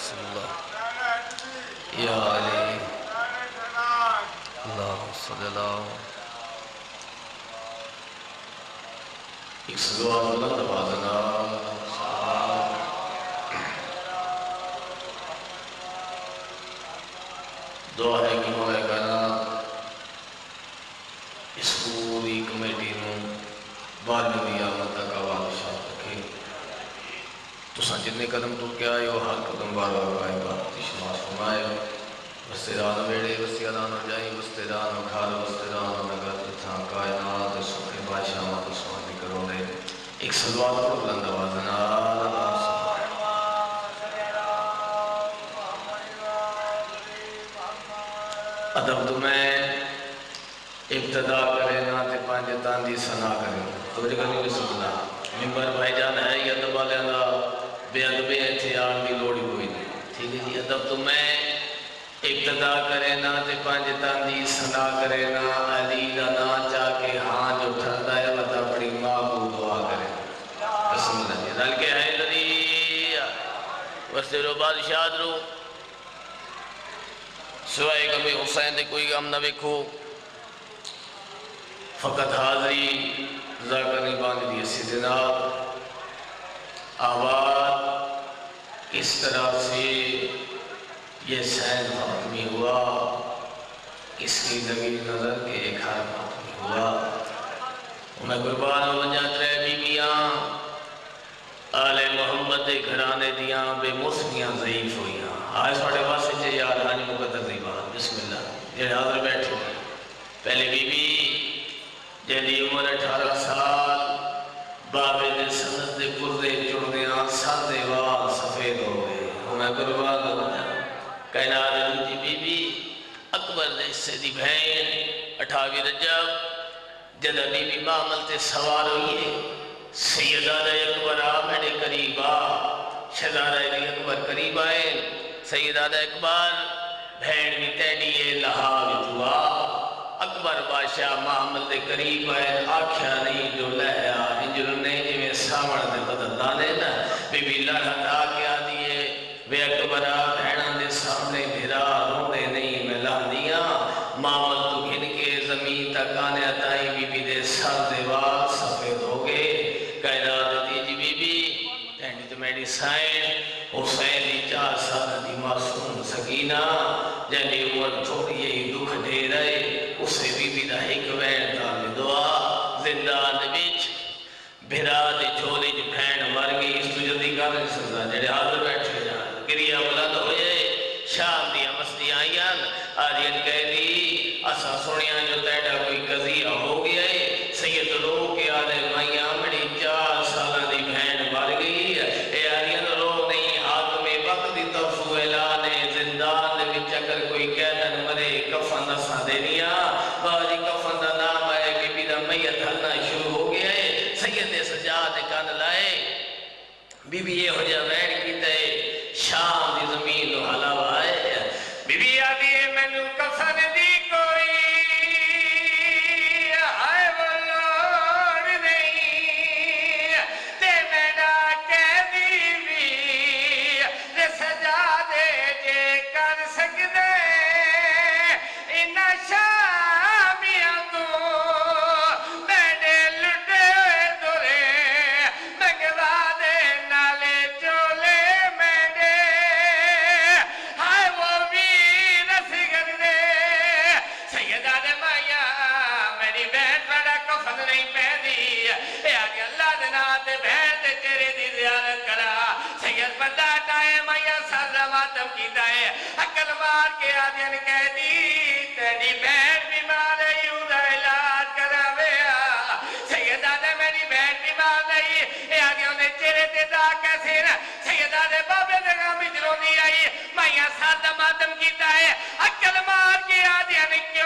صلی اللہ یا علی اللہ صلی اللہ ایک سلوات بلند آوازنا دعا ہے کہ مولا کائنات اس پوری کمیٹی میں بالوی آمد تک آواز شاہ رکھے تو جتنے قدم تو کیا ہے وہ ہر قدم بار بار آئے بات شماس فرمائے بستے دانو بیڑے بستے دانو جائیں بستے دانو کھال بستے دانو نگر تھا کائنات سکھے بادشاہ مات سوانی کرو دے ایک سلوات پر بلند آوازنا ادب تمہیں ابتدا کرے نا تے پانچے تاندی سنا کرے تو جگہ نہیں بسم اللہ ممبر بھائی جان ہے یہ ادب والے اللہ بے ادبے تھے آن بھی لوڑی ہوئی نہیں ٹھیک ہے جی ادب تمہیں ابتدا کرے نا تے پانچے تاندی سنا کرے نا علی دا نا چاہ کے ہاں جو ٹھنڈا ہے بتا بڑی ماں کو دعا کرے بسم اللہ جی دل کے ہے دلی وستے رو بادشاہ درو سوائے غم حسین دے کوئی غم نہ ویکھو فقط حاضری ذاکر نہیں باندھ دی اسی جناب آباد اس طرح سے یہ سین ختمی ہوا اس کی لگی نظر کے ایک حرف ختمی ہوا میں قربان ہو جات رہے بیویاں آل محمد دے گھرانے دیاں بے مسکیاں ضعیف ہوئیاں آج ساڑھے واسے چھے یاد آنی مقدر دی بات بسم اللہ یہ حاضر بیٹھے ہوئے پہلے بی بی جیلی عمر 18 سال بابے دے سنت دے پردے چڑھنیاں ساندے وال سفید ہو گئے میں قربان ہو جا کائنات دوجی بی بی اکبر دے سے دی بہن 28 رجب جدہ بی بی معامل تے سوار ہوئیے سیدہ اکبر میرے قریب آ شہزادہ اکبر قریب آئے سیدہ اکبر بھین بھی تیڑیے لہا بھی دعا اکبر بادشاہ معامل دے قریب آئے آکھیا نہیں جو لہیا انجل نے جی میں سامن دے بدل لانے نا بی بی لڑھت آکیا دیئے بے اکبرہ بھینہ دے سامنے بھیرا رونے نہیں میں لاندیا معامل تو گھن کے زمین تک آنے آتائی بی بی دے سر دے وال سفید ہو گئے قائدات دیجی بی بی تینڈی تو میڈی سائن حسین دی 4 سال دی معصوم سکینہ جنہی عمر تھوڑی یہی دکھ دے رہے اسے بی بی دا ایک وین دالی دعا زندان بیچ بھرا دے چھولی جو بھین مر گئی اس تو جلدی کرنے سکتا جڑے حاضر بیٹھے جان گریہ بلند ہوئے شام دیا مستی آئیان آجین کہہ دی اسا سنیاں جو تیڑا کوئی قضیہ ہو گیا ہے سید رو کے آدھے مائیاں مڑی 4 سالہ دی بہن مر گئی اے آدھین رو نہیں حاکم وقت دی طرف اعلانے زندان دے وچ اگر کوئی قیدن مرے کفن نسا دینیا باجی کفن دا نام آئے کہ بیدہ میت ہلنا شروع ہو گیا ہے سید سجاد کان لائے بی بی یہ ہو جا بہن کی تے شام دی زمین و حلاوہ آئے بی بی آدھی میں نو کفن دی کوئی آئے وہ لوڑ نہیں تے میں نہ کہہ دی بھی دے سجا دے جے کر سکدے انہا شامیاں تو میڈے لٹے دورے منگوا دے نالے چولے میڈے ہائے وہ بھی نسگر دے سیدہ دے مائیاں میری بہن بڑا کفن نہیں پہنی اے آگے اللہ دینا دے بہن دے تیرے دی زیارت کرا سید بندہ ٹائے مائیاں سازہ ماتم کی دائے عقل مار کے آدھین کہہ دی تیری بہن بیمار ہے یوں دا علاج کرا ویا سیدہ دے میری بہن بیمار نہیں اے آگے انہیں چہرے تے دا کیسے نا سیدہ دے بابے دے غامی جلونی آئی مائیاں سازہ ماتم کی دائے عقل مار کے آدھین کیوں